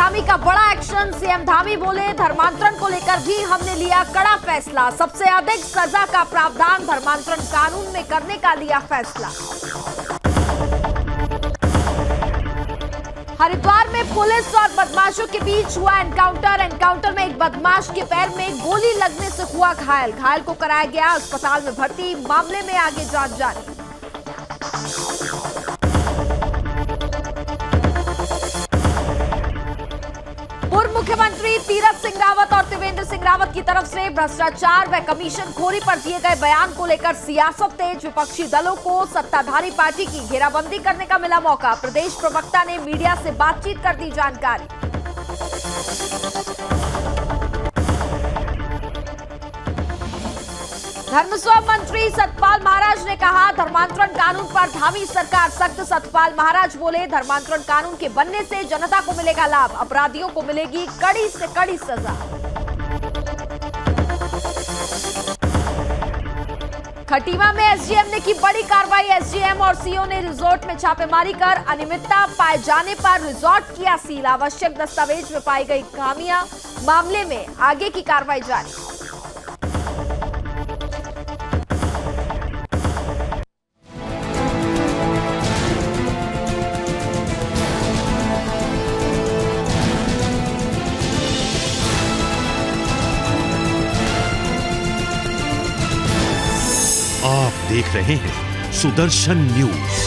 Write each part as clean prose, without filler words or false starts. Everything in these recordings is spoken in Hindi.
धामी का बड़ा एक्शन। सीएम धामी बोले, धर्मांतरण को लेकर भी हमने लिया कड़ा फैसला। सबसे अधिक सजा का प्रावधान धर्मांतरण कानून में करने का लिया फैसला। हरिद्वार में पुलिस और बदमाशों के बीच हुआ एनकाउंटर में एक बदमाश के पैर में गोली लगने से हुआ घायल को कराया गया अस्पताल में भर्ती। मामले में आगे जांच जारी। पूर्व मुख्यमंत्री तीरथ सिंह रावत और त्रिवेंद्र सिंह रावत की तरफ से भ्रष्टाचार व कमीशनखोरी पर दिए गए बयान को लेकर सियासत तेज। विपक्षी दलों को सत्ताधारी पार्टी की घेराबंदी करने का मिला मौका। प्रदेश प्रवक्ता ने मीडिया से बातचीत कर दी जानकारी। धर्मस्व मंत्री सतपाल महाराज ने कहा, धर्मांतरण कानून पर धामी सरकार सख्त। सतपाल महाराज बोले, धर्मांतरण कानून के बनने से जनता को मिलेगा लाभ, अपराधियों को मिलेगी कड़ी से कड़ी सजा। खटीमा में एसडीएम ने की बड़ी कार्रवाई। एसडीएम और सीओ ने रिजॉर्ट में छापेमारी कर अनियमितता पाए जाने पर रिजॉर्ट किया सील। आवश्यक दस्तावेज में पाई गई खामियां। मामले में आगे की कार्रवाई जारी। आप देख रहे हैं सुदर्शन न्यूज।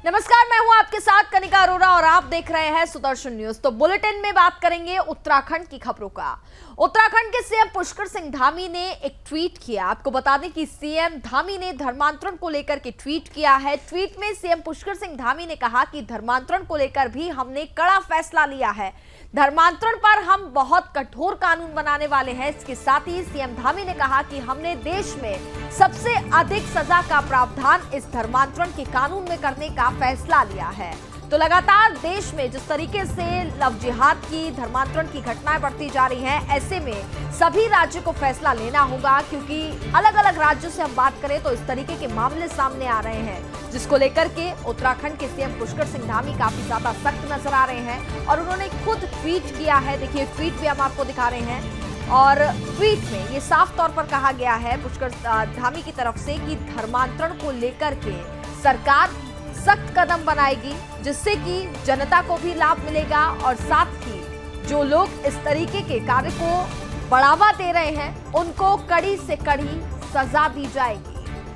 नमस्कार, मैं हूं आपके साथ कनिका अरोरा और आप देख रहे हैं सुदर्शन न्यूज। तो बुलेटिन में बात करेंगे उत्तराखंड की खबरों का। उत्तराखंड के सीएम पुष्कर सिंह धामी ने एक ट्वीट किया। आपको बता दें कि सीएम धामी ने धर्मांतरण को लेकर के ट्वीट किया है। ट्वीट में सीएम पुष्कर सिंह धामी ने कहा कि धर्मांतरण को लेकर भी हमने कड़ा फैसला लिया है। धर्मांतरण पर हम बहुत कठोर कानून बनाने वाले हैं। इसके साथ ही सीएम धामी ने कहा कि हमने देश में सबसे अधिक सजा का प्रावधान इस धर्मांतरण के कानून में करने का फैसला लिया है। तो लगातार देश में जिस तरीके से लव जिहाद की, धर्मांतरण की घटनाएं बढ़ती जा रही हैं, ऐसे में सभी राज्यों को फैसला लेना होगा, क्योंकि अलग अलग राज्यों से हम बात करें तो इस तरीके के मामले सामने आ रहे हैं, जिसको लेकर के उत्तराखंड के सीएम पुष्कर सिंह धामी काफी ज्यादा सख्त नजर आ रहे हैं और उन्होंने खुद ट्वीट किया है। देखिए, ट्वीट भी हम आपको दिखा रहे हैं और ट्वीट में ये साफ तौर पर कहा गया है पुष्कर धामी की तरफ से कि धर्मांतरण को लेकर के सरकार सख्त कदम बनाएगी, जिससे कि जनता को भी लाभ मिलेगा और साथ ही जो लोग इस तरीके के कार्य को बढ़ावा दे रहे हैं उनको कड़ी से कड़ी सजा दी जाएगी।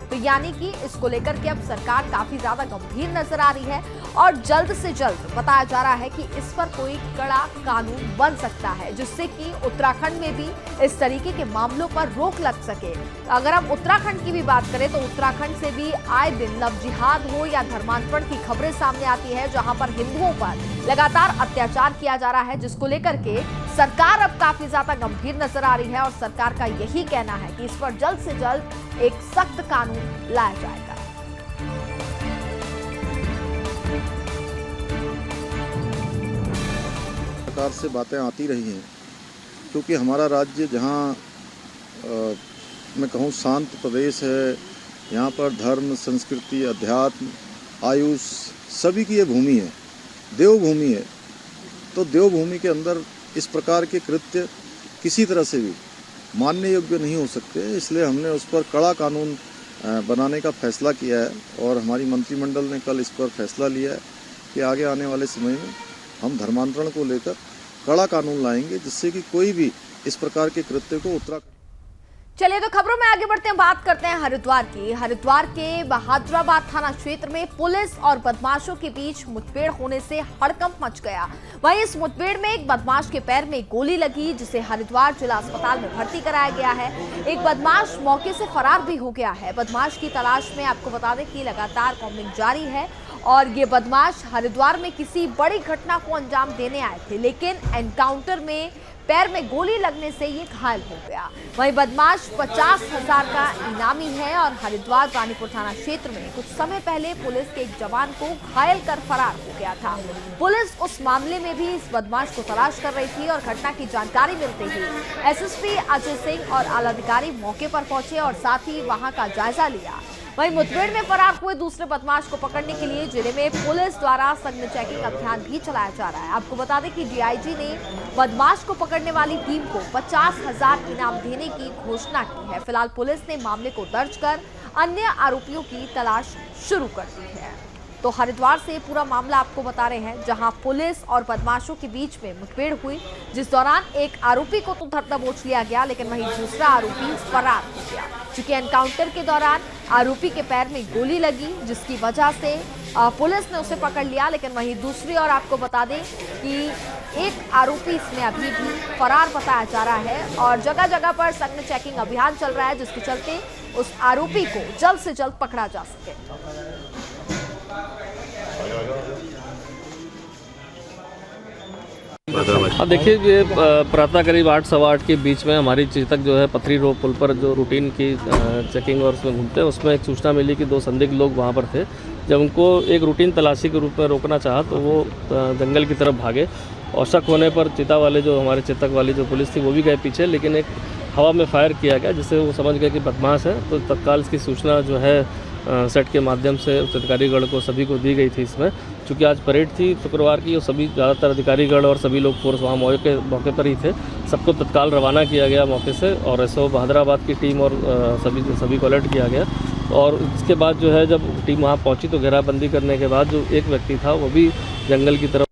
तो यानी कि इसको लेकर के अब सरकार काफी ज्यादा गंभीर नजर आ रही है और जल्द से जल्द बताया जा रहा है कि इस पर कोई कड़ा कानून बन सकता है, जिससे कि उत्तराखंड में भी इस तरीके के मामलों पर रोक लग सके। अगर हम उत्तराखंड की भी बात करें तो उत्तराखंड से भी आए दिन लव जिहाद हो या धर्मांतरण की खबरें सामने आती है, जहां पर हिंदुओं पर लगातार अत्याचार किया जा रहा है, जिसको लेकर के सरकार अब काफी ज्यादा गंभीर नजर आ रही है और सरकार का यही कहना है कि इस पर जल्द से जल्द एक सख्त कानून लाया जाएगा। सरकार से बातें आती रही हैं, क्योंकि हमारा राज्य जहां मैं कहूँ शांत प्रदेश है, यहाँ पर धर्म, संस्कृति, अध्यात्म, आयुष सभी की ये भूमि है, देवभूमि है। तो देवभूमि के अंदर इस प्रकार के कृत्य किसी तरह से भी मानने योग्य नहीं हो सकते। इसलिए हमने उस पर कड़ा कानून बनाने का फैसला किया है और हमारी मंत्रिमंडल ने कल इस पर फैसला लिया है कि आगे आने वाले समय में हम धर्मांतरण को लेकर कड़ा कानून लाएंगे, जिससे कि कोई भी इस प्रकार के कृत्य को उत्तराखंड। चलिए तो खबरों में आगे बढ़ते हैं, बात करते हैं हरिद्वार की। हरिद्वार के बहादुराबाद थाना क्षेत्र में पुलिस और बदमाशों के बीच मुठभेड़ होने से हड़कंप मच गया। वहीं इस मुठभेड़ में एक बदमाश के पैर में गोली लगी, जिसे हरिद्वार जिला अस्पताल में भर्ती कराया गया है। एक बदमाश मौके से फरार भी हो गया है। बदमाश की तलाश में आपको बता दें कि लगातार कॉम्बिंग जारी है और ये बदमाश हरिद्वार में किसी बड़ी घटना को अंजाम देने आए थे, लेकिन एनकाउंटर में पैर में गोली लगने से ये घायल हो गया। वहीं बदमाश 50,000 का इनामी है और हरिद्वार रानीपुर थाना क्षेत्र में कुछ समय पहले पुलिस के एक जवान को घायल कर फरार हो गया था। पुलिस उस मामले में भी इस बदमाश को तलाश कर रही थी और घटना की जानकारी मिलते ही एसएसपी अजय सिंह और आला अधिकारी मौके पर पहुंचे और साथ ही वहां का जायजा लिया। वहीं मुठभेड़ में फरार हुए दूसरे बदमाश को पकड़ने के लिए जिले में पुलिस द्वारा सघन चेकिंग अभियान भी चलाया जा रहा है। आपको बता दें कि डीआईजी ने बदमाश को पकड़ने वाली टीम को 50,000 इनाम देने की घोषणा की है। फिलहाल पुलिस ने मामले को दर्ज कर अन्य आरोपियों की तलाश शुरू कर दी है। तो हरिद्वार से पूरा मामला आपको बता रहे हैं, जहां पुलिस और बदमाशों के बीच में मुठभेड़ हुई, जिस दौरान एक आरोपी को तो धर दबोच लिया गया, लेकिन वहीं दूसरा आरोपी फरार हो गया। चूंकि एनकाउंटर के दौरान आरोपी के पैर में गोली लगी, जिसकी वजह से पुलिस ने उसे पकड़ लिया, लेकिन वहीं दूसरी ओर आपको बता दें कि एक आरोपी इसमें अभी भी फरार बताया जा रहा है और जगह जगह पर सघन चेकिंग अभियान चल रहा है, जिसके चलते उस आरोपी को जल्द से जल्द पकड़ा जा सके। अब देखिए, ये प्रातः करीब 8-8:15 के बीच में हमारी चेतक जो है पथरी रोड पुल पर जो रूटीन की चेकिंग और उसमें घूमते हैं, उसमें एक सूचना मिली कि 2 संदिग्ध लोग वहाँ पर थे। जब उनको एक रूटीन तलाशी के रूप में रोकना चाहा तो वो जंगल की तरफ भागे और शक होने पर चीता वाले जो हमारे चेतक वाली जो पुलिस थी वो भी गए पीछे, लेकिन एक हवा में फायर किया गया जिससे वो समझ गए कि बदमाश है। तो तत्काल इसकी सूचना जो है सेट के माध्यम से उच्च अधिकारीगण को सभी को दी गई थी। इसमें चूँकि आज परेड थी शुक्रवार की और सभी ज़्यादातर अधिकारीगण और सभी लोग फोर्स वहाँ मौके पर ही थे, सबको तत्काल रवाना किया गया मौके से और एसओ बहादुराबाद की टीम और सभी को अलर्ट किया गया। और इसके बाद जो है जब टीम वहाँ पहुँची तो घेराबंदी करने के बाद जो एक व्यक्ति था वो भी जंगल की तरफ।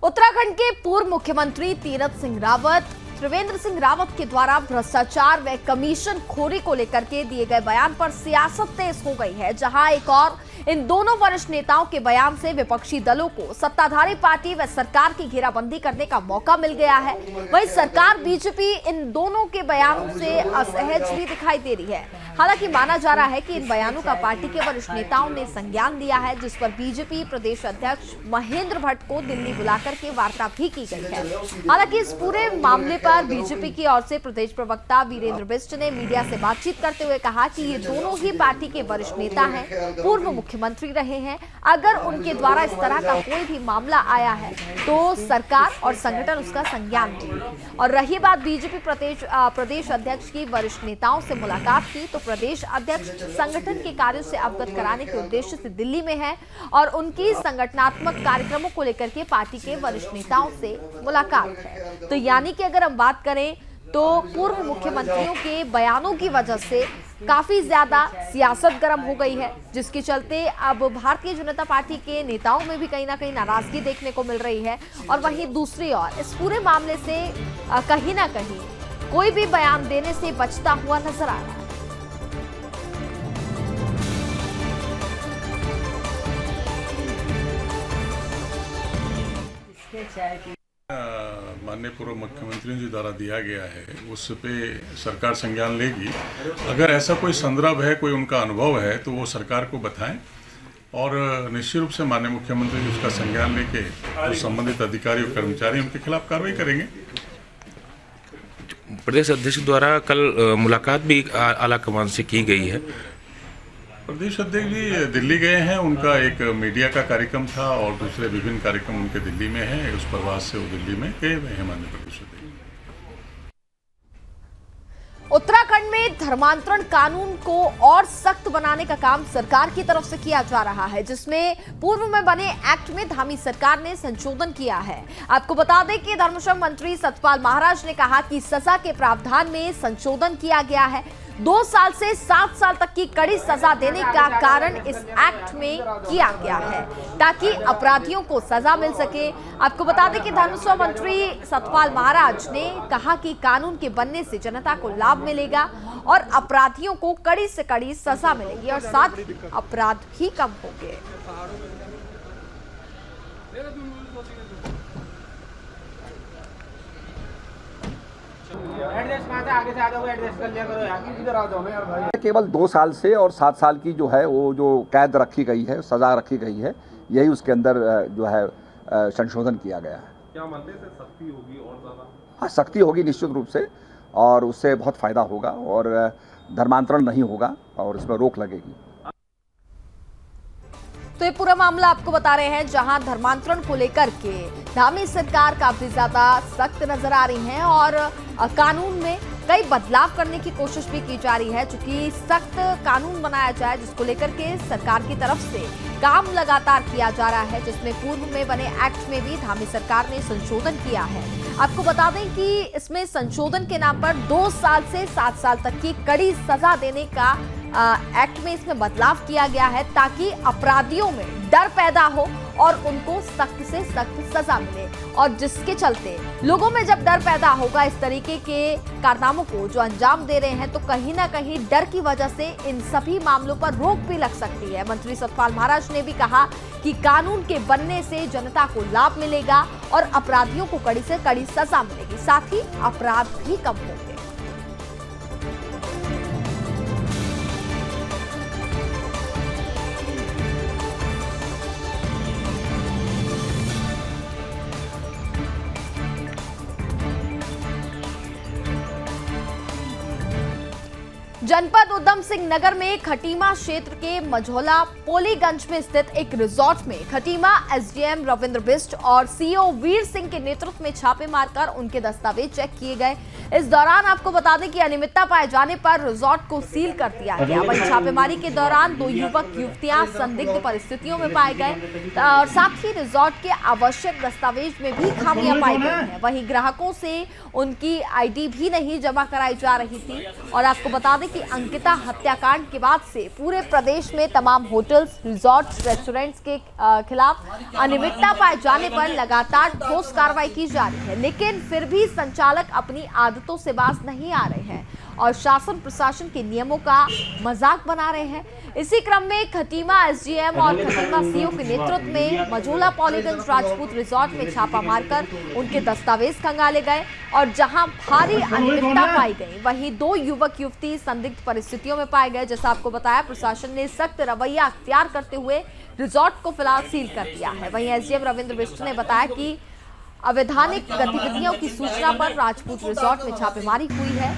उत्तराखंड के पूर्व मुख्यमंत्री तीरथ सिंह रावत त्रिवेंद्र सिंह रावत के द्वारा भ्रष्टाचार व कमीशन खोरी को लेकर के दिए गए बयान पर सियासत तेज हो गई है, जहां एक और इन दोनों वरिष्ठ नेताओं के बयान से विपक्षी दलों को सत्ताधारी पार्टी व सरकार की घेराबंदी करने का मौका मिल गया है। वहीं सरकार बीजेपी इन दोनों के बयानों से असहज भी दिखाई दे रही है। हालांकि माना जा रहा है कि इन बयानों का पार्टी के वरिष्ठ नेताओं ने संज्ञान लिया है, जिस पर बीजेपी प्रदेश अध्यक्ष महेंद्र भट्ट को दिल्ली बुलाकर के वार्ता भी की गई है। हालांकि इस पूरे मामले पर बीजेपी की ओर से प्रदेश प्रवक्ता वीरेंद्र बिष्ट ने मीडिया से बातचीत करते हुए कहा कि ये दोनों ही पार्टी के वरिष्ठ नेता हैं, पूर्व मुख्यमंत्री रहे हैं। अगर उनके द्वारा इस तरह का कोई भी मामला आया है तो सरकार और संगठन उसका संज्ञान लेंगे। और रही बात बीजेपी प्रदेश अध्यक्ष की वरिष्ठ नेताओं से मुलाकात की, तो प्रदेश अध्यक्ष संगठन के कार्यों से अवगत कराने के उद्देश्य से दिल्ली में है और उनकी संगठनात्मक कार्यक्रमों को लेकर के पार्टी के वरिष्ठ नेताओं से मुलाकात है। तो यानी कि अगर हम बात करें तो पूर्व मुख्यमंत्रियों के बयानों की वजह से काफी ज्यादा सियासत गर्म हो गई है, जिसके चलते अब भारतीय जनता पार्टी के नेताओं में भी कहीं ना कहीं नाराजगी देखने को मिल रही है। और वहीं दूसरी ओर इस पूरे मामले से कहीं ना कहीं कोई भी बयान देने से बचता हुआ नजर आ रहा है। माननीय पूर्व मुख्यमंत्री जी द्वारा दिया गया है, उस पे सरकार संज्ञान लेगी। अगर ऐसा कोई संदर्भ है, कोई उनका अनुभव है तो वो सरकार को बताएं और निश्चित रूप से माननीय मुख्यमंत्री जी उसका संज्ञान लेके जो संबंधित अधिकारी और कर्मचारी उनके खिलाफ कार्रवाई करेंगे। प्रदेश अध्यक्ष द्वारा कल मुलाकात भी आला कमान से की गई है। प्रदेश अध्यक्ष जी दिल्ली गए हैं, उनका एक मीडिया का कार्यक्रम था और दूसरे विभिन्न कार्यक्रम उनके दिल्ली में हैं। उस प्रवास से वो दिल्ली में गए हुए हैं माननीय प्रदेश अध्यक्ष। उत्तराखंड में धर्मांतरण कानून को और सख्त बनाने का काम सरकार की तरफ से किया जा रहा है, जिसमें पूर्व में बने एक्ट में धामी सरकार ने संशोधन किया है। आपको बता दें कि धर्मश्रम मंत्री सतपाल महाराज ने कहा कि सजा के प्रावधान में संशोधन किया गया है। 2 साल से 7 साल तक की कड़ी सजा देने का कारण इस एक्ट में किया गया है, ताकि अपराधियों को सजा मिल सके। आपको बता दें कि धर्मस्व मंत्री सतपाल महाराज ने कहा कि कानून के बनने से जनता को लाभ मिलेगा और अपराधियों को कड़ी से कड़ी सजा मिलेगी और साथ ही अपराध भी कम होंगे। केवल 2 साल से और 7 साल की जो है वो जो कैद रखी गई है, सजा रखी गई है, यही उसके अंदर जो है संशोधन किया गया है। क्या मानते हैं सख्ती होगी और ज़्यादा? हाँ, सख्ती होगी निश्चित रूप से और उससे बहुत फायदा होगा और धर्मांतरण नहीं होगा और इसमें रोक लगेगी। तो ये पूरा मामला आपको बता रहे हैं, जहां धर्मांतरण को लेकर के धामी सरकार काफी ज्यादा सख्त नजर आ रही है और कानून में कई बदलाव करने की कोशिश भी की जा रही है, चूंकि सख्त कानून बनाया जाए जिसको लेकर के सरकार की तरफ से काम लगातार किया जा रहा है, जिसमें पूर्व में बने एक्ट में भी धामी सरकार ने संशोधन किया है। आपको बता दें कि इसमें संशोधन के नाम पर 2 साल से 7 साल तक की कड़ी सजा देने का एक्ट में इसमें बदलाव किया गया है, ताकि अपराधियों में डर पैदा हो और उनको सख्त से सख्त सजा मिले। और जिसके चलते लोगों में जब डर पैदा होगा इस तरीके के कारनामों को जो अंजाम दे रहे हैं, तो कहीं ना कहीं डर की वजह से इन सभी मामलों पर रोक भी लग सकती है। मंत्री सतपाल महाराज ने भी कहा कि कानून के बनने से जनता को लाभ मिलेगा और अपराधियों को कड़ी से कड़ी सजा मिलेगी, साथ ही अपराध भी कम होंगे। जनपद उधम सिंह नगर में खटीमा क्षेत्र के मझौला पोलीगंज में स्थित एक रिजॉर्ट में खटीमा एसडीएम रविंद्र बिष्ट और सीओ वीर सिंह के नेतृत्व में छापे मारकर उनके दस्तावेज चेक किए गए। इस दौरान आपको बता दें कि अनियमितता पाए जाने पर रिजॉर्ट को सील कर दिया गया। वहीं छापेमारी के दौरान 2 युवक युवतियां संदिग्ध परिस्थितियों में पाए गए और साथ ही रिजॉर्ट के आवश्यक दस्तावेज में भी खामियां पाई गई हैं। वहीं ग्राहकों से उनकी आईडी भी नहीं जमा कराई जा रही थी। और आपको बता दें कि अंकिता हत्याकांड के बाद से पूरे प्रदेश में तमाम होटल्स, रिजॉर्ट्स, रेस्टोरेंट्स के खिलाफ अनियमितता पाए जाने पर लगातार ठोस कार्रवाई की जा रही है, लेकिन फिर भी संचालक अपनी आदतों से बाज नहीं आ रहे हैं और शासन प्रशासन के नियमों का मजाक बना रहे हैं। इसी क्रम में खटीमा एसडीएम और खटीमा सीओ के नेतृत्व में मझौला पॉलीगंज राजपूत रिजॉर्ट में छापा मारकर उनके दस्तावेज खंगाले गए और जहां भारी अनियमितता पाई गई, वहीं 2 युवक युवती संदिग्ध परिस्थितियों में पाए गए। जैसा आपको बताया, प्रशासन ने सख्त रवैया अख्तियार करते हुए रिजॉर्ट को फिलहाल सील कर दिया है। वहीं एसडीएम रविंद्र बिष्ट ने बताया कि अवैधानिक गतिविधियों की सूचना पर राजपूत रिजॉर्ट में छापेमारी हुई है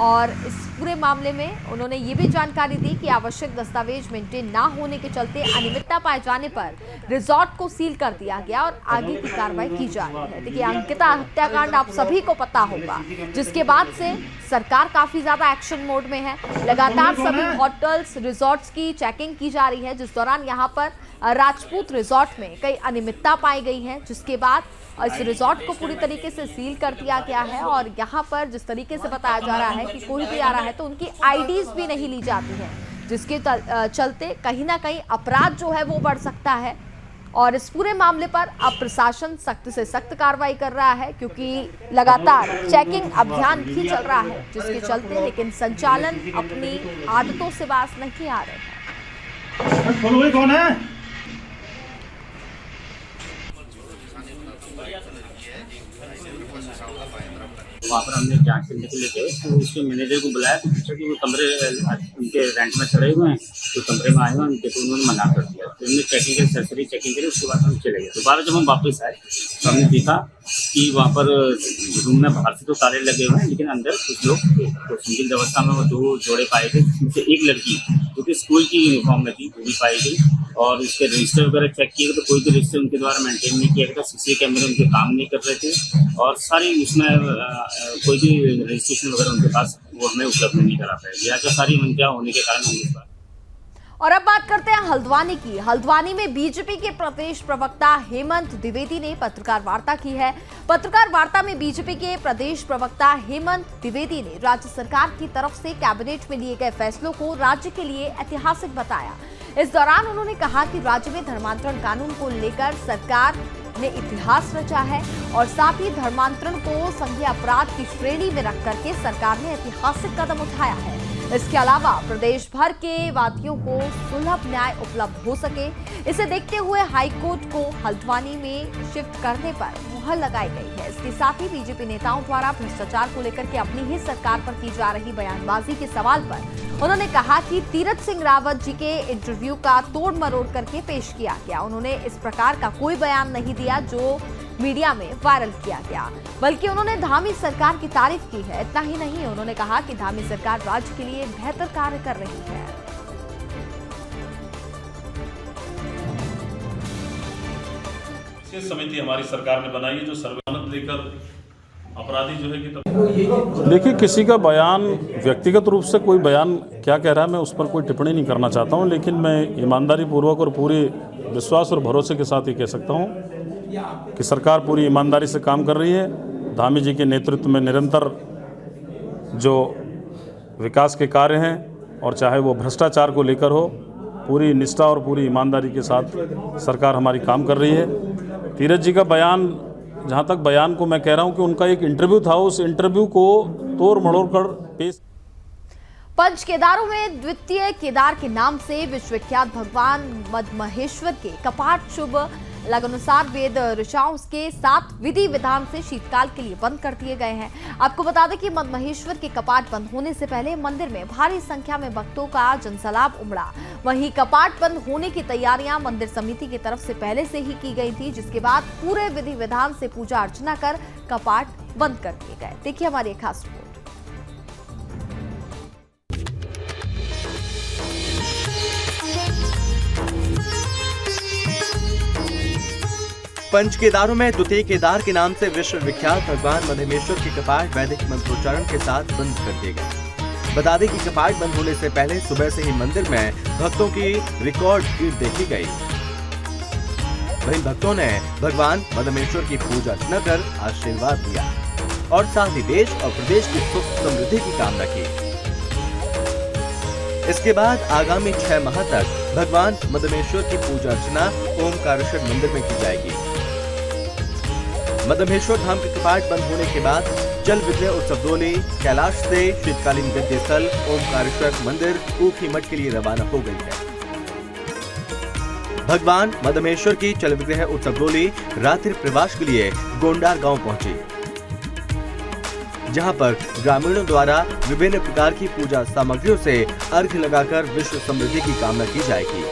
और इस पूरे मामले में उन्होंने ये भी जानकारी दी कि आवश्यक दस्तावेज मेंटेन ना होने के चलते अनियमितता पाए जाने पर रिजॉर्ट को सील कर दिया गया और आगे की कार्रवाई की जा रही है। देखिए, अंकिता हत्याकांड आप सभी को पता होगा, जिसके बाद से सरकार काफी ज्यादा एक्शन मोड में है। लगातार सभी होटल्स, रिजॉर्ट्स की चेकिंग की जा रही है, जिस दौरान यहाँ पर राजपूत रिजॉर्ट में कई अनियमितता पाई गई है, जिसके बाद इस रिजॉर्ट को पूरी तरीके से सील कर दिया गया है। और यहाँ पर जिस तरीके से बताया जा रहा है कि कोई भी आ रहा है तो उनकी आईडीज भी नहीं ली जाती हैं, जिसके चलते कहीं ना कहीं अपराध जो है वो बढ़ सकता है। और इस पूरे मामले पर अब प्रशासन सख्त से सख्त कार्रवाई कर रहा है, क्योंकि लगातार चेकिंग अभियान भी चल रहा है, जिसके चलते लेकिन संचालन अपनी आदतों से बाज नहीं आ रहे हैं। कौन है? वहाँ पर हमने जांच करने के लिए गए तो उसके मैनेजर को बुलाया तो पूछा कि वो कमरे उनके रेंट में चढ़े हुए हैं, तो कमरे में आए हुए हैं, तो उन्होंने मना कर दिया। तो हमने चेकिंग की, सरसरी चेकिंग करी, उसके बाद हम चले गए। दोबारा जब हम वापस आए तो हमने देखा कि वहाँ पर रूम में बाहर से तो ताले लगे हुए हैं, लेकिन अंदर कुछ लोग थे। तो संदिग्ध अवस्था में वो 2 जोड़े पाए गए, जिसमें से एक लड़की जो कि स्कूल की यूनिफॉर्म में थी वो भी पाई गई। और उसके रजिस्टर वगैरह चेक किए तो कोई भी रजिस्टर उनके द्वारा मेंटेन नहीं किया गया था, सीसी कैमरे उनके काम नहीं कर रहे थे और सारी उसमें कोई भी रजिस्ट्रेशन वगैरह उनके पास वो हमें उपलब्ध नहीं करा पाए। लिहाजा सारी मंत्रियाँ होने के कारण हम इस बार। और अब बात करते हैं हल्द्वानी की। हल्द्वानी में बीजेपी के प्रदेश प्रवक्ता हेमंत द्विवेदी ने पत्रकार वार्ता की है। पत्रकार वार्ता में बीजेपी के प्रदेश प्रवक्ता हेमंत द्विवेदी ने राज्य सरकार की तरफ से कैबिनेट में लिए गए फैसलों को राज्य के लिए ऐतिहासिक बताया। इस दौरान उन्होंने कहा कि राज्य में धर्मांतरण कानून को लेकर सरकार ने इतिहास रचा है और साथ ही धर्मांतरण को संज्ञेय अपराध की श्रेणी में रख करके सरकार ने ऐतिहासिक कदम उठाया है। इसके अलावा प्रदेश भर के वादियों को सुलभ न्याय उपलब्ध हो सके, इसे देखते हुए हाईकोर्ट को हल्द्वानी में शिफ्ट करने पर मुहर लगाई गई है। इसके साथ ही बीजेपी नेताओं द्वारा भ्रष्टाचार को लेकर के अपनी ही सरकार पर की जा रही बयानबाजी के सवाल पर उन्होंने कहा कि तीरथ सिंह रावत जी के इंटरव्यू का तोड़ मरोड़ करके पेश किया गया। उन्होंने इस प्रकार का कोई बयान नहीं दिया जो मीडिया में वायरल किया गया, बल्कि उन्होंने धामी सरकार की तारीफ की है। इतना ही नहीं, उन्होंने कहा कि धामी सरकार राज्य के लिए बेहतर कार्य कर रही है। विशेष समिति हमारी सरकार ने बनाई है जो सर्वानुमत लेकर अपराधी जो है कि देखिए, किसी का बयान व्यक्तिगत रूप से कोई बयान क्या कह रहा है मैं उस पर कोई टिप्पणी नहीं करना चाहता हूं, लेकिन मैं ईमानदारी पूर्वक और पूरे विश्वास और भरोसे के साथ ये कह सकता हूं कि सरकार पूरी ईमानदारी से काम कर रही है। धामी जी के नेतृत्व में निरंतर जो विकास के कार्य हैं और चाहे वो भ्रष्टाचार को लेकर हो, पूरी निष्ठा और पूरी ईमानदारी के साथ सरकार हमारी काम कर रही है। तीरथ जी का बयान, जहाँ तक बयान को मैं कह रहा हूँ कि उनका एक इंटरव्यू था, उस इंटरव्यू को तोड़ मड़ोड़ कर पेश। पंच केदारों में द्वितीय केदार के नाम से विश्वविख्यात भगवान मदमहेश्वर के कपाट शुभ लगानुसार वेद ऋचाओं के साथ विधि विधान से शीतकाल के लिए बंद कर दिए गए हैं। आपको बता दें कि मदमहेश्वर के कपाट बंद होने से पहले मंदिर में भारी संख्या में भक्तों का जनसैलाब उमड़ा। वहीं कपाट बंद होने की तैयारियां मंदिर समिति की तरफ से पहले से ही की गई थी, जिसके बाद पूरे विधि विधान से पूजा अर्चना कर कपाट बंद कर दिए गए। देखिए हमारी खास रिपोर्ट। पंच केदारों में द्वितीय केदार के नाम से विश्व विख्यात भगवान मदमेश्वर के कपाट वैदिक मंत्रोच्चारण के साथ बंद कर दिए गए। बता दें कि कपाट बंद होने से पहले सुबह से ही मंदिर में भक्तों की रिकॉर्ड भीड़ देखी गई। वहीं भक्तों ने भगवान मदमेश्वर की पूजा अर्चना कर आशीर्वाद दिया और साथ ही देश और प्रदेश की सुख समृद्धि की कामना की। इसके बाद आगामी 6 माह तक भगवान मदमेश्वर की पूजा अर्चना ओमकारेश्वर मंदिर में की जाएगी। मदमेश्वर धाम के कपाट बंद होने के बाद जल विग्रह उत्सव डोली कैलाश से शीतकालीन गद्य स्थल ओमकारेश्वर मंदिर ऊखी मठ के लिए रवाना हो गई है। भगवान मदमेश्वर की जल विग्रह उत्सव डोली रात्रि प्रवास के लिए गोंडार गांव पहुंची, जहां पर ग्रामीणों द्वारा विभिन्न प्रकार की पूजा सामग्रियों से अर्घ्य लगाकर विश्व समृद्धि की कामना की जाएगी।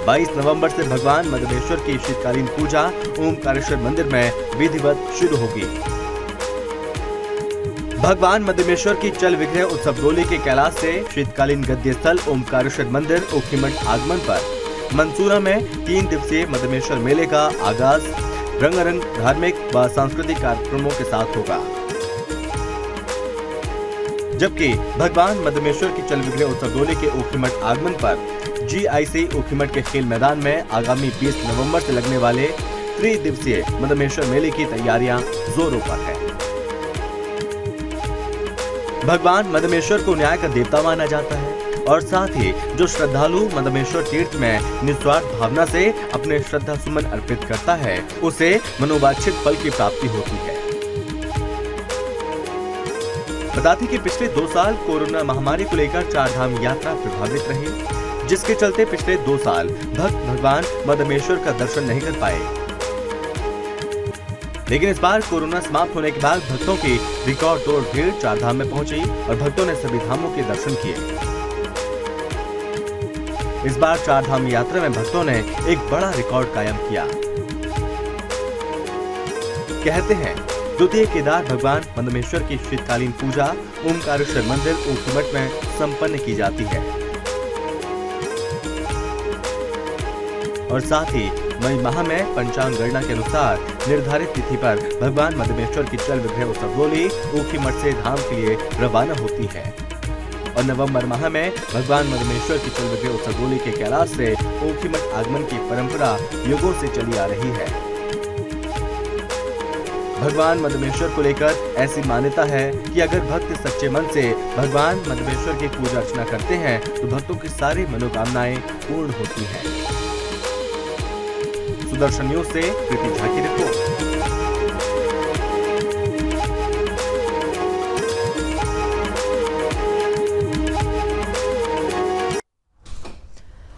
22 नवंबर से भगवान मदमेश्वर की शीतकालीन पूजा ओमकारेश्वर मंदिर में विधिवत शुरू होगी। भगवान मदमेश्वर की चल विग्रह उत्सव डोली के कैलाश से शीतकालीन गद्य स्थल ओमकारेश्वर मंदिर ऊखीमठ आगमन पर मंसूरा में 3 दिवसीय मदमेश्वर मेले का आगाज रंगारंग धार्मिक व सांस्कृतिक कार्यक्रमों के साथ होगा, जबकि भगवान मदमेश्वर की चल विग्रह उत्सव डोली के ऊखीमठ आगमन पर GIC ऊखीमठ के खेल मैदान में आगामी 20 नवंबर से लगने वाले 3 दिवसीय मदमेश्वर मेले की तैयारियां जोरों पर है। भगवान मदमेश्वर को न्याय का देवता माना जाता है और साथ ही जो श्रद्धालु मदमेश्वर तीर्थ में निस्वार्थ भावना से अपने श्रद्धा सुमन अर्पित करता है, उसे मनोवांछित फल की प्राप्ति होती है। बता दें कि पिछले 2 साल कोरोना महामारी को लेकर 4 धाम यात्रा प्रभावित रही, जिसके चलते पिछले 2 साल भक्त भगवान मदमेश्वर का दर्शन नहीं कर पाए। लेकिन इस बार कोरोना समाप्त होने के बाद भक्तों की रिकॉर्ड तोड़ भीड़ 4 धाम में पहुंची और भक्तों ने सभी धामों के दर्शन किए। इस बार 4 धाम यात्रा में भक्तों ने एक बड़ा रिकॉर्ड कायम किया। कहते हैं द्वितीय केदार भगवान मदमेश्वर की शीतकालीन पूजा ओमकारेश्वर मंदिर ऊखीमठ में संपन्न की जाती है और साथ ही मई माह में पंचांग गणना के अनुसार निर्धारित तिथि पर भगवान मदमेश्वर की चल विग्रह उत्सव डोली ऊखीमठ से धाम के लिए रवाना होती है और नवंबर माह में भगवान मदमेश्वर की चल विग्रह उत्सव डोली के कैलाश से ऊखीमठ आगमन की परंपरा युगों से चली आ रही है। भगवान मदमेश्वर को लेकर ऐसी मान्यता है कि अगर भक्त सच्चे मन से भगवान मदमेश्वर की पूजा अर्चना करते हैं तो भक्तों की सारी मनोकामनाएं पूर्ण होती हैं। सुदर्शन न्यूज से प्रीति झा की रिपोर्ट।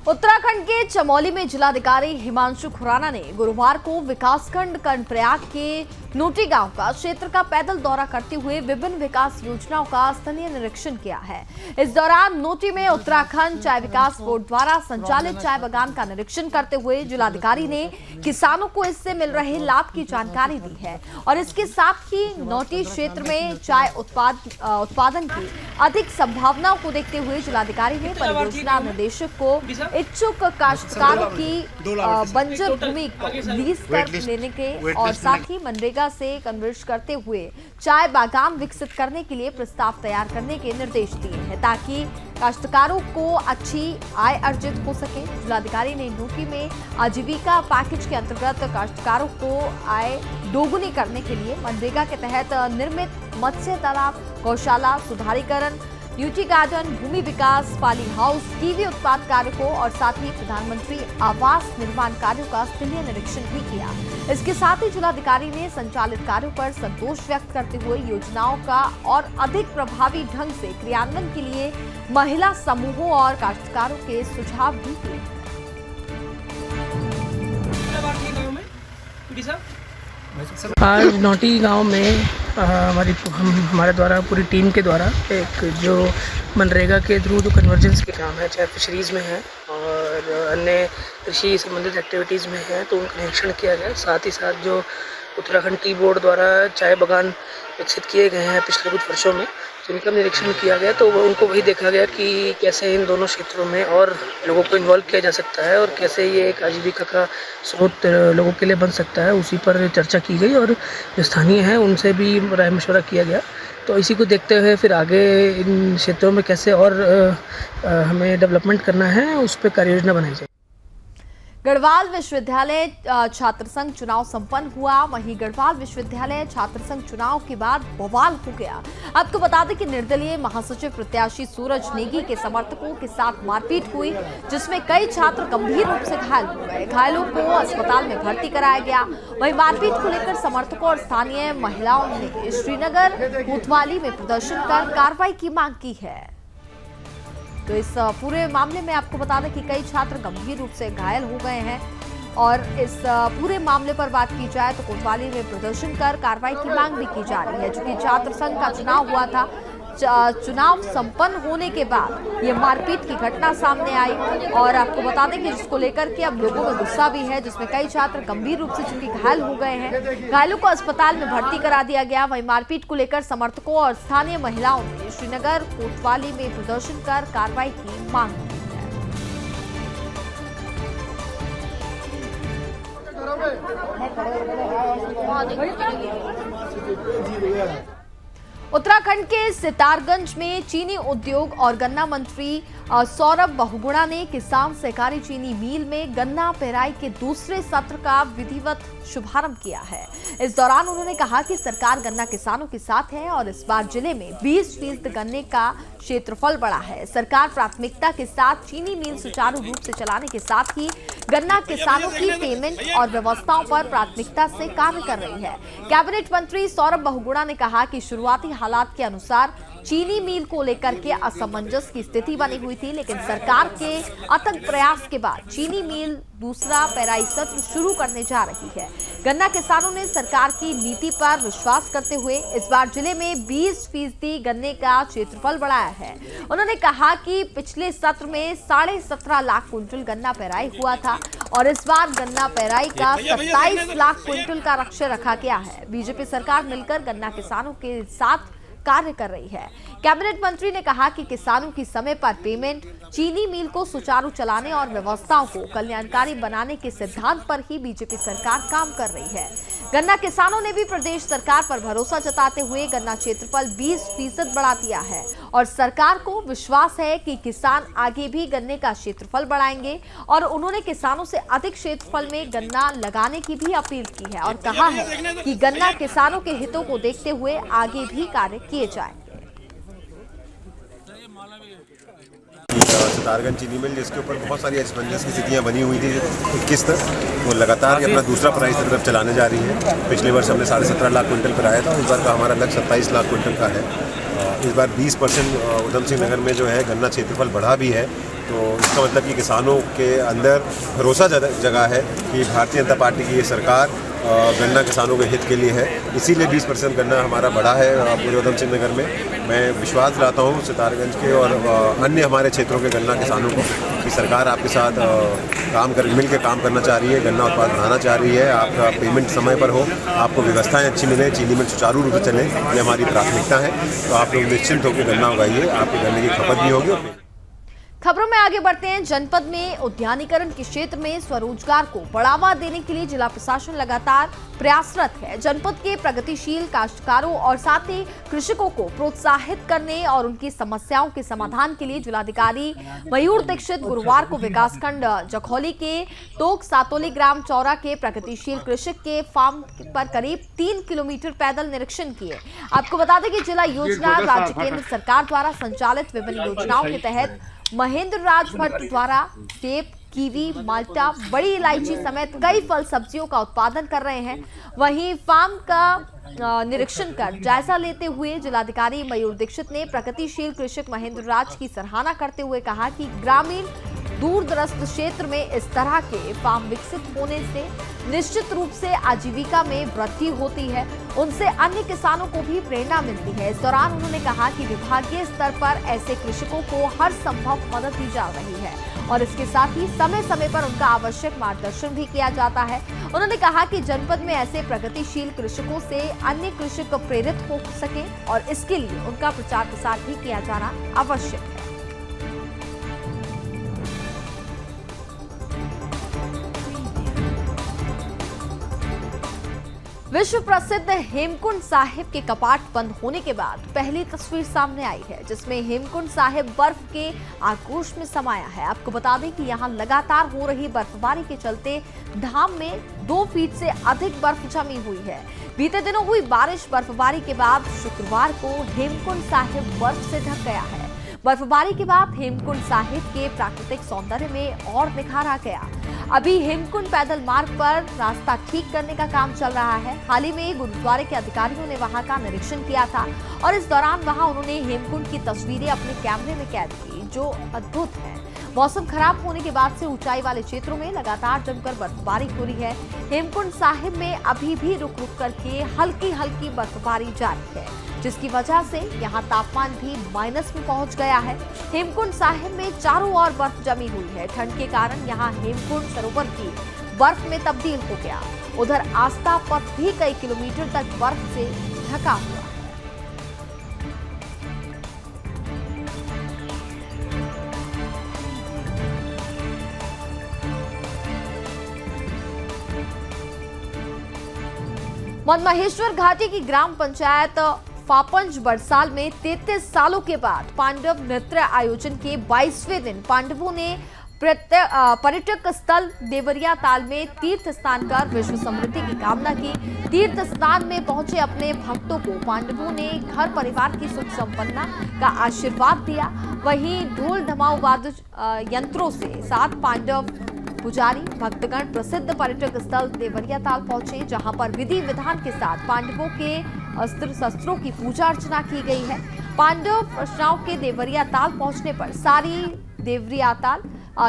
उत्तराखंड के चमोली में जिलाधिकारी हिमांशु खुराना ने गुरुवार को विकासखंड कर्णप्रयाग के नोटी गांव का क्षेत्र का पैदल दौरा करते हुए विभिन्न विकास योजनाओं का स्थलीय निरीक्षण किया है। इस दौरान नोटी में उत्तराखंड चाय विकास बोर्ड द्वारा संचालित चाय बागान का निरीक्षण करते हुए जिलाधिकारी ने किसानों को इससे मिल रहे लाभ की जानकारी दी है और इसके साथ ही नोटी क्षेत्र में चाय उत्पादन की अधिक संभावनाओं को देखते हुए जिलाधिकारी ने परियोजना निदेशक को इच्छुक काश्तकारों की बंजर भूमि को लीज पर लेने के और साथ ही मनरेगा से कन्वर्ट करते हुए चाय बागान विकसित करने के लिए प्रस्ताव तैयार करने के निर्देश दिए हैं ताकि काश्तकारों को अच्छी आय अर्जित हो सके। जिलाधिकारी ने यूपी में आजीविका पैकेज के अंतर्गत काश्तकारों को आय दोगुनी करने के लिए मनरेगा के तहत निर्मित मत्स्य तालाब, गौशाला, सुधारीकरण, ब्यूटी गार्डन, भूमि विकास, पाली हाउस, कीवी उत्पाद कार्यों और साथ ही प्रधानमंत्री आवास निर्माण कार्यों का स्थलीय निरीक्षण भी किया। इसके साथ ही जिलाधिकारी ने संचालित कार्यों पर संतोष व्यक्त करते हुए योजनाओं का और अधिक प्रभावी ढंग से क्रियान्वयन के लिए महिला समूहों और काश्तकारों के सुझाव भी दिए। आज नौटी गांव में हमारे द्वारा पूरी टीम के द्वारा एक जो मनरेगा के थ्रू जो कन्वर्जेंस के काम है, चाहे फिशरीज़ में है और अन्य कृषि संबंधित एक्टिविटीज़ में है, तो उनका निरीक्षण किया गया। साथ ही साथ जो उत्तराखंड टी बोर्ड द्वारा चाय बागान विकसित किए गए हैं पिछले कुछ वर्षों में, तो इनका निरीक्षण किया गया। तो उनको वही देखा गया कि कैसे इन दोनों क्षेत्रों में और लोगों को इन्वॉल्व किया जा सकता है और कैसे ये एक आजीविका का स्रोत लोगों के लिए बन सकता है, उसी पर चर्चा की गई और जो स्थानीय हैं उनसे भी राय मशवरा किया गया। तो इसी को देखते हुए फिर आगे इन क्षेत्रों में कैसे और हमें डेवलपमेंट करना है, उस पर कार्य योजना बनाई जाए। गढ़वाल विश्वविद्यालय छात्र संघ चुनाव संपन्न हुआ। वहीं गढ़वाल विश्वविद्यालय छात्र संघ चुनाव के बाद बवाल हो गया। आपको बता दें कि निर्दलीय महासचिव प्रत्याशी सूरज नेगी के समर्थकों के साथ मारपीट हुई, जिसमें कई छात्र गंभीर रूप से घायल हो गए। घायलों को अस्पताल में भर्ती कराया गया। वहीं मारपीट को लेकर समर्थकों और स्थानीय महिलाओं ने श्रीनगर कोतवाली में प्रदर्शन कर कार्रवाई की मांग की है। तो इस पूरे मामले में आपको बता दें कि कई छात्र गंभीर रूप से घायल हो गए हैं और इस पूरे मामले पर बात की जाए तो कोतवाली में प्रदर्शन कर कार्रवाई की मांग भी की जा रही है। चूंकि छात्र संघ का चुनाव हुआ था, चुनाव संपन्न होने के बाद ये मारपीट की घटना सामने आई और आपको बता दें कि जिसको लेकर के अब लोगों में गुस्सा भी है, जिसमें कई छात्र गंभीर रूप से चूंकि घायल हो गए हैं। घायलों को अस्पताल में भर्ती करा दिया गया। वहीं मारपीट को लेकर समर्थकों और स्थानीय महिलाओं ने श्रीनगर कोतवाली में प्रदर्शन कर कार्रवाई की मांग की है। उत्तराखंड के सितारगंज में चीनी उद्योग और गन्ना मंत्री सौरभ बहुगुणा ने किसान सहकारी चीनी मिल में गन्ना पेराई के दूसरे सत्र का विधिवत शुभारंभ किया है। इस दौरान उन्होंने कहा कि सरकार गन्ना किसानों के साथ है और इस बार जिले में 20% गन्ने का क्षेत्रफल बढ़ा है। सरकार प्राथमिकता के साथ चीनी मिल सुचारू रूप से चलाने के साथ ही गन्ना किसानों की पेमेंट और व्यवस्थाओं पर प्राथमिकता से कार्य कर रही है। कैबिनेट मंत्री सौरभ बहुगुणा ने कहा कि शुरुआती हालात के अनुसार चीनी मिल को लेकर के असमंजस की स्थिति बनी हुई थी, लेकिन सरकार के अथक प्रयास के बाद चीनी मिल दूसरा पेराई सत्र शुरू करने जा रही है। गन्ना किसानों ने सरकार की नीति पर विश्वास करते हुए इस बार जिले में 20% गन्ने का क्षेत्रफल बढ़ाया है। उन्होंने कहा कि पिछले सत्र में 17.5 लाख क्विंटल गन्ना पेराई हुआ था और इस बार गन्ना पेराई का 27 लाख क्विंटल का लक्ष्य रखा गया है। बीजेपी सरकार मिलकर गन्ना किसानों के साथ कार्य कर रही है। कैबिनेट मंत्री ने कहा कि किसानों की समय पर पेमेंट, चीनी मिल को सुचारू चलाने और व्यवस्थाओं को कल्याणकारी बनाने के सिद्धांत पर ही बीजेपी सरकार काम कर रही है। गन्ना किसानों ने भी प्रदेश सरकार पर भरोसा जताते हुए गन्ना क्षेत्रफल 20% बढ़ा दिया है और सरकार को विश्वास है कि किसान आगे भी गन्ने का क्षेत्रफल बढ़ाएंगे और उन्होंने किसानों से अधिक क्षेत्रफल में गन्ना लगाने की भी अपील की है और कहा है कि गन्ना किसानों के हितों को देखते हुए आगे भी कार्य किए जाएंगे। सितारगंज चीनी मिल जिसके ऊपर बहुत सारी असमंजस की स्थितियाँ बनी हुई थी 21 तक, वो लगातार अपना दूसरा प्राइस तरफ चलाने जा रही है। पिछले वर्ष हमने 17.5 लाख क्विंटल कराया था, इस बार का हमारा लक्ष्य 27 लाख क्विंटल का है। इस बार 20% उधम सिंह नगर में जो है गन्ना क्षेत्रफल बढ़ा भी है, तो इसका मतलब कि किसानों के अंदर भरोसा जगह है कि भारतीय जनता पार्टी की ये सरकार गन्ना किसानों के हित के लिए है, इसीलिए 20% गन्ना हमारा बढ़ा है पूरे उधम सिंह नगर में। मैं विश्वास दिलाता हूँ सितारगंज के और अन्य हमारे क्षेत्रों के गन्ना किसानों को कि सरकार आपके साथ मिल के काम करना चाह रही है, गन्ना उत्पाद बढ़ाना चाह रही है, आपका पेमेंट समय पर हो, आपको व्यवस्थाएं अच्छी मिले, चीनी मिल सुचारू रूप से चले, ये हमारी प्राथमिकता है। तो आप लोग निश्चिंत होकर गन्ना उगाइए, आपके गन्ने की खपत भी होगी। खबरों में आगे बढ़ते हैं। जनपद में उद्यानीकरण के क्षेत्र में स्वरोजगार को बढ़ावा देने के लिए जिला प्रशासन लगातार प्रयासरत है। जनपद के प्रगतिशील काश्तकारों और साथ ही कृषकों को प्रोत्साहित करने और उनकी समस्याओं के समाधान के लिए जिलाधिकारी मयूर दीक्षित गुरुवार को विकासखंड जखौली के तोक सातोली ग्राम चौरा के प्रगतिशील कृषक के फार्म पर करीब 3 किलोमीटर पैदल निरीक्षण किए। आपको बता दें कि जिला योजना राज्य केंद्र सरकार द्वारा संचालित विभिन्न योजनाओं के तहत महेंद्र राज भट्ट द्वारा सेब, कीवी, माल्टा, बड़ी इलायची समेत कई फल सब्जियों का उत्पादन कर रहे हैं। वहीं फार्म का निरीक्षण कर जायजा लेते हुए जिलाधिकारी मयूर दीक्षित ने प्रगतिशील कृषक महेंद्र राज की सराहना करते हुए कहा कि ग्रामीण दूर दराज क्षेत्र में इस तरह के फार्म विकसित होने से निश्चित रूप से आजीविका में वृद्धि होती है, उनसे अन्य किसानों को भी प्रेरणा मिलती है। इस दौरान उन्होंने कहा कि विभागीय स्तर पर ऐसे कृषकों को हर संभव मदद दी जा रही है और इसके साथ ही समय समय पर उनका आवश्यक मार्गदर्शन भी किया जाता है। उन्होंने कहा कि जनपद में ऐसे प्रगतिशील कृषकों से अन्य कृषक प्रेरित हो सके और इसके लिए उनका प्रचार प्रसार भी किया जाना आवश्यक है। विश्व प्रसिद्ध हेमकुंड साहिब के कपाट बंद होने के बाद पहली तस्वीर सामने आई है, जिसमें हेमकुंड साहिब बर्फ के आगोश में समाया है। आपको बता दें कि यहां लगातार हो रही बर्फबारी के चलते धाम में 2 फीट से अधिक बर्फ जमी हुई है। बीते दिनों हुई बारिश बर्फबारी के बाद शुक्रवार को हेमकुंड साहिब बर्फ से ढक गया है। बर्फबारी के बाद हेमकुंड साहिब के प्राकृतिक सौंदर्य में और निखार आ गया। अभी हेमकुंड पैदल मार्ग पर रास्ता ठीक करने का काम चल रहा है। हाल ही में गुरुद्वारे के अधिकारियों ने वहां का निरीक्षण किया था और इस दौरान वहां उन्होंने हेमकुंड की तस्वीरें अपने कैमरे में कैद की, जो अद्भुत है। मौसम खराब होने के बाद से ऊंचाई वाले क्षेत्रों में लगातार जमकर बर्फबारी हो रही है। हेमकुंड साहिब में अभी भी रुक रुक करके हल्की हल्की बर्फबारी जारी है, जिसकी वजह से यहां तापमान भी माइनस में पहुंच गया है। हेमकुंड साहिब में चारों ओर बर्फ जमी हुई है। ठंड के कारण यहां हेमकुंड सरोवर की बर्फ में तब्दील हो गया। उधर आस्था पथ भी कई किलोमीटर तक बर्फ से ढका हुआ है। मनमहेश्वर घाटी की ग्राम पंचायत फापंज बरसाल में 33 सालों के बाद पांडव नृत्य आयोजन के 22वें दिन पांडवों ने पर्यटक स्थल देवरिया ताल में तीर्थ स्नान कर विश्व समृद्धि की कामना की। तीर्थ स्नान में पहुंचे अपने भक्तों को पांडवों ने घर परिवार की सुख संपन्ना का आशीर्वाद दिया। वहीं ढोल धमाऊ वाद्य यंत्रों से 7 पांडव पुजारी भक्तगण प्रसिद्ध पर्यटक स्थल देवरिया ताल पहुंचे, जहां पर विधि विधान के साथ पांडवों के अस्त्र शस्त्रों की पूजा अर्चना की गई है। पांडव प्रश्नाओं के देवरिया ताल पहुंचने पर सारी देवरिया ताल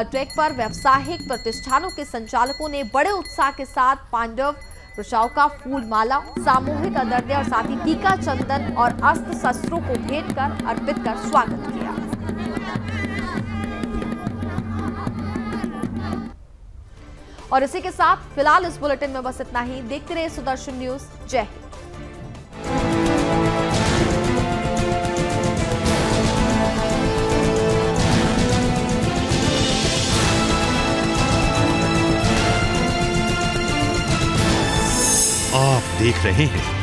ट्रैक पर व्यावसायिक प्रतिष्ठानों के संचालकों ने बड़े उत्साह के साथ पांडव प्रशाओं का फूल माला, सामूहिक अदर्य और साथ ही टीका, चंदन और अस्त्र शस्त्रों को भेंट कर अर्पित कर स्वागत किया। और इसी के साथ फिलहाल इस बुलेटिन में बस इतना ही। देखते रहिए सुदर्शन न्यूज। जय हिंद। आप देख रहे हैं